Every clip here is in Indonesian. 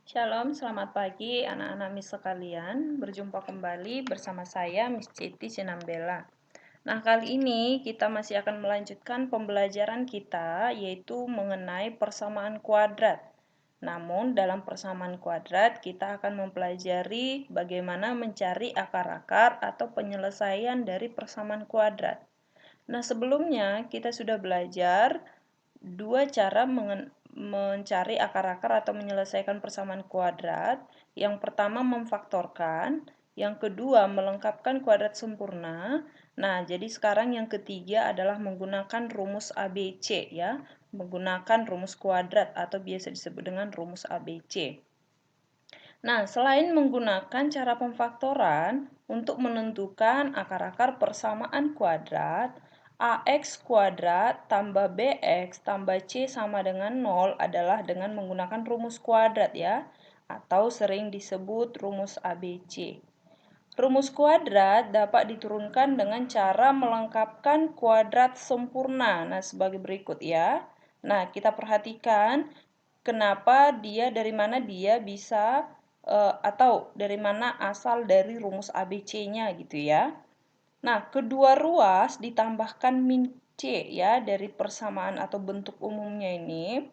Shalom, selamat pagi anak-anak Miss sekalian. Berjumpa kembali bersama saya Miss Citi Sinambela. Nah, kali ini kita masih akan melanjutkan pembelajaran kita yaitu mengenai persamaan kuadrat. Namun, dalam persamaan kuadrat kita akan mempelajari bagaimana mencari akar-akar atau penyelesaian dari persamaan kuadrat. Nah, sebelumnya kita sudah belajar dua cara mencari akar-akar atau menyelesaikan persamaan kuadrat. Yang pertama memfaktorkan, yang kedua melengkapkan kuadrat sempurna. Nah, jadi sekarang yang ketiga adalah menggunakan rumus ABC ya, menggunakan rumus kuadrat atau biasa disebut dengan rumus ABC. Nah, selain menggunakan cara pemfaktoran untuk menentukan akar-akar persamaan kuadrat, AX kuadrat tambah BX tambah C sama dengan 0 adalah dengan menggunakan rumus kuadrat ya, atau sering disebut rumus ABC. Rumus kuadrat dapat diturunkan dengan cara melengkapkan kuadrat sempurna. Nah, sebagai berikut ya. Nah, kita perhatikan kenapa dari mana dia bisa atau dari mana asal dari rumus ABC-nya gitu ya. Nah, kedua ruas ditambahkan min C ya dari persamaan atau bentuk umumnya ini,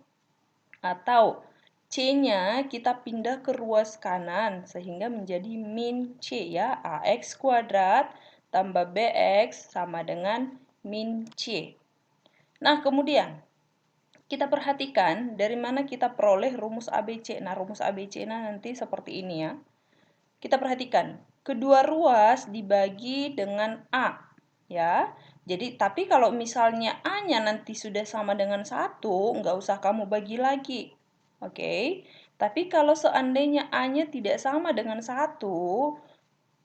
atau C-nya kita pindah ke ruas kanan sehingga menjadi min C ya, AX kuadrat tambah BX sama dengan min C. Nah, kemudian kita perhatikan dari mana kita peroleh rumus ABC. Nah, rumus ABC-nya nanti seperti ini ya. Kita perhatikan, kedua ruas dibagi dengan A, ya. Jadi, tapi kalau misalnya A-nya nanti sudah sama dengan 1, nggak usah kamu bagi lagi. Oke? Tapi kalau seandainya A-nya tidak sama dengan 1,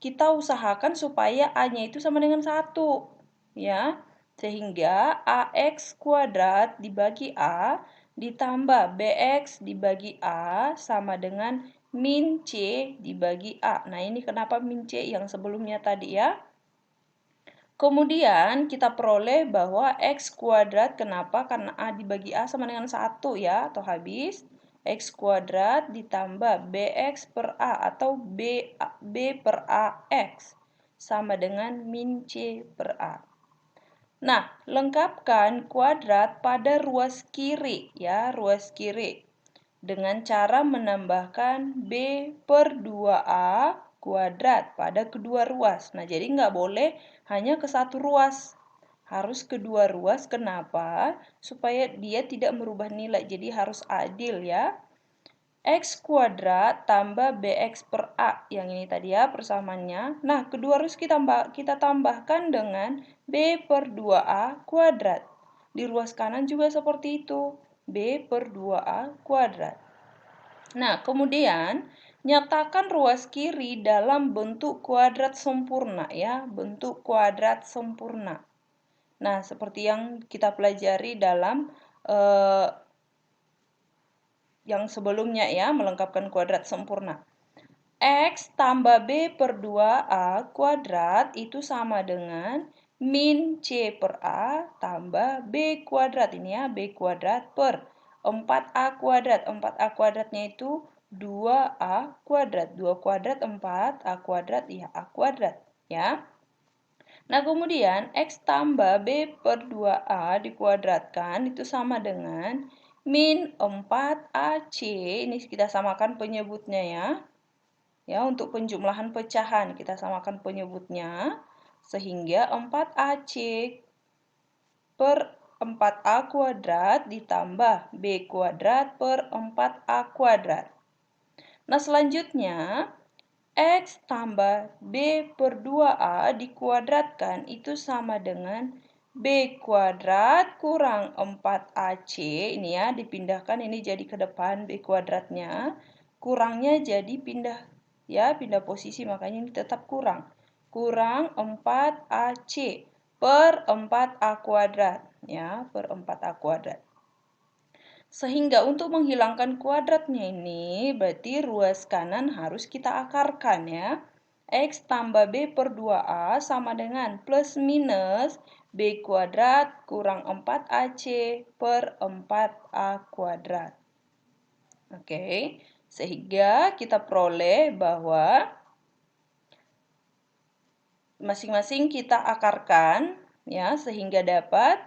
kita usahakan supaya A-nya itu sama dengan 1, ya. Sehingga AX kuadrat dibagi A ditambah BX dibagi A sama dengan min C dibagi A. Nah, ini kenapa min C yang sebelumnya tadi ya. Kemudian kita peroleh bahwa X kuadrat, kenapa? Karena A dibagi A sama dengan 1 ya, atau habis. X kuadrat ditambah BX per A atau B per AX sama dengan min C per A. Nah, lengkapkan kuadrat pada ruas kiri ya, ruas kiri. Dengan cara menambahkan B per 2A kuadrat pada kedua ruas. Nah, jadi nggak boleh hanya ke satu ruas. Harus kedua ruas, kenapa? Supaya dia tidak merubah nilai, jadi harus adil ya. X kuadrat tambah BX per A. Yang ini tadi ya persamaannya. Nah, kedua harus kita tambahkan dengan B per 2A kuadrat. Di ruas kanan juga seperti itu. B per 2A kuadrat. Nah, kemudian nyatakan ruas kiri dalam bentuk kuadrat sempurna ya. Bentuk kuadrat sempurna. Nah, seperti yang kita pelajari dalam yang sebelumnya ya, melengkapkan kuadrat sempurna. X tambah B per 2A kuadrat itu sama dengan min C per A tambah B kuadrat. Ini ya, B kuadrat per 4A kuadrat. 4A kuadratnya itu 2A kuadrat. 2 kuadrat 4A kuadrat, ya A kuadrat. Ya. Nah, kemudian X tambah B per 2A dikuadratkan itu sama dengan min 4AC. Ini kita samakan penyebutnya ya. Ya, untuk penjumlahan pecahan kita samakan penyebutnya. Sehingga 4AC per 4A kuadrat ditambah B kuadrat per 4A kuadrat. Nah, selanjutnya X tambah B per 2A dikuadratkan itu sama dengan B kuadrat kurang 4AC. Ini ya, dipindahkan ini jadi ke depan B kuadratnya. Kurangnya jadi pindah ya, pindah posisi, makanya ini tetap kurang. Kurang 4AC per 4A kuadrat ya, per 4A kuadrat. Sehingga untuk menghilangkan kuadratnya ini, berarti ruas kanan harus kita akarkan ya. X tambah B per 2A sama dengan plus minus B kuadrat kurang 4AC per 4A kuadrat. Oke. Sehingga kita peroleh bahwa masing-masing kita akarkan ya, sehingga dapat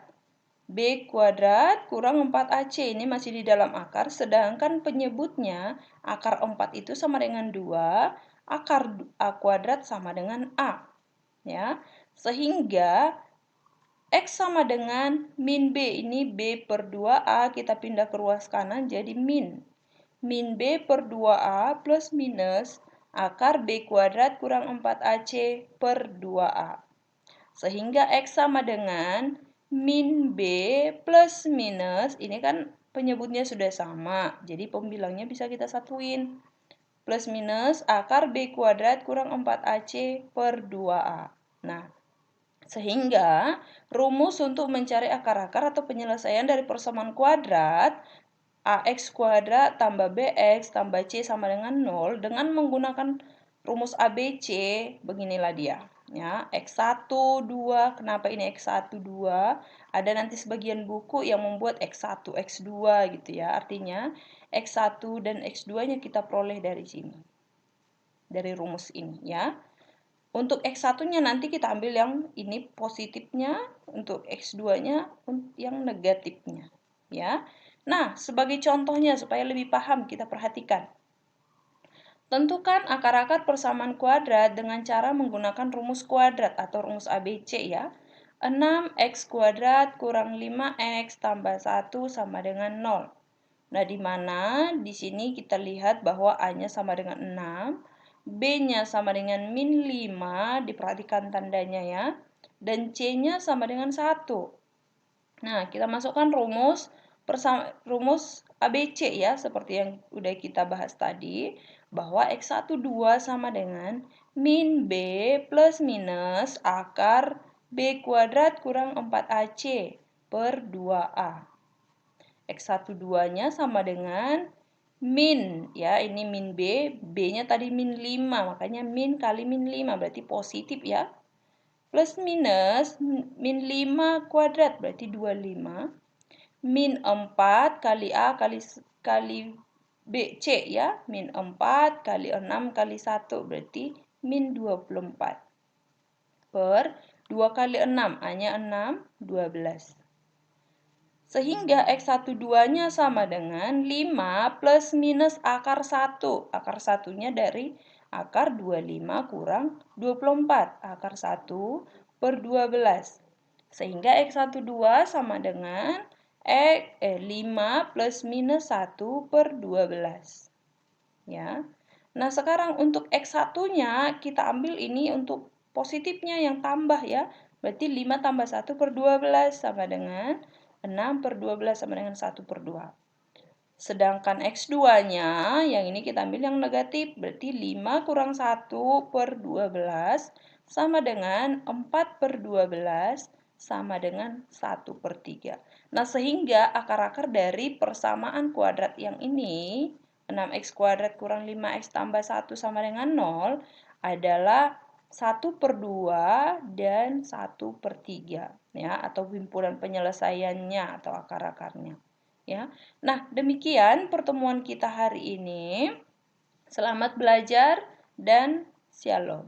B kuadrat kurang 4AC. Ini masih di dalam akar, sedangkan penyebutnya akar 4 itu sama dengan 2, akar A kuadrat sama dengan A. Ya, sehingga X sama dengan min B. Ini B per 2A, kita pindah ke ruas kanan jadi min. Min B per 2A plus minus akar B kuadrat kurang 4AC per 2A. Sehingga X sama dengan min B plus minus, ini kan penyebutnya sudah sama, jadi pembilangnya bisa kita satuin. Plus minus akar B kuadrat kurang 4AC per 2A. Nah, sehingga rumus untuk mencari akar-akar atau penyelesaian dari persamaan kuadrat AX kuadrat tambah BX tambah C sama dengan 0 dengan menggunakan rumus ABC, beginilah dia. Ya, X1, 2, kenapa ini X1, 2? Ada nanti sebagian buku yang membuat X1, X2 gitu ya. Artinya X1 dan X2-nya kita peroleh dari sini. Dari rumus ini ya. Untuk X1-nya nanti kita ambil yang ini positifnya, untuk X2-nya yang negatifnya ya. Nah, sebagai contohnya supaya lebih paham kita perhatikan. Tentukan akar-akar persamaan kuadrat dengan cara menggunakan rumus kuadrat atau rumus ABC ya. 6x kuadrat kurang 5x tambah 1 sama dengan 0. Nah, di mana di sini kita lihat bahwa A-nya sama dengan 6, B-nya sama dengan min 5, diperhatikan tandanya ya, dan C-nya sama dengan 1. Nah, kita masukkan rumus ABC ya, seperti yang udah kita bahas tadi, bahwa X1 2 sama dengan min B plus minus akar B kuadrat kurang 4AC per 2A. X1 2-nya sama dengan min, ya ini min B, B-nya tadi min 5, makanya min kali min 5, berarti positif ya. Plus minus min 5 kuadrat, berarti 25. Min 4 kali A kali B, C ya. Min 4 kali 6 kali 1 berarti min 24. Per 2 kali 6, A-nya 6, 12. Sehingga X1 2-nya sama dengan 5 plus minus akar 1. Akar 1-nya dari akar 25 kurang 24. Akar 1 per 12. Sehingga X1 2 sama dengan 5 plus minus 1 per 12. Ya. Nah, sekarang untuk X1-nya kita ambil ini untuk positifnya yang tambah ya. Berarti 5 tambah 1 per 12 sama dengan 6 per 12 sama dengan 1 per 2. Sedangkan X2-nya yang ini kita ambil yang negatif. Berarti 5 kurang 1 per 12 sama dengan 4 per 12 sama dengan 1 per 3. Nah, sehingga akar-akar dari persamaan kuadrat yang ini, 6x kuadrat kurang 5x tambah 1 sama dengan 0, adalah 1 per 2 dan 1 per 3. Ya, atau himpunan penyelesaiannya atau akar-akarnya. Ya. Nah, demikian pertemuan kita hari ini. Selamat belajar dan shalom.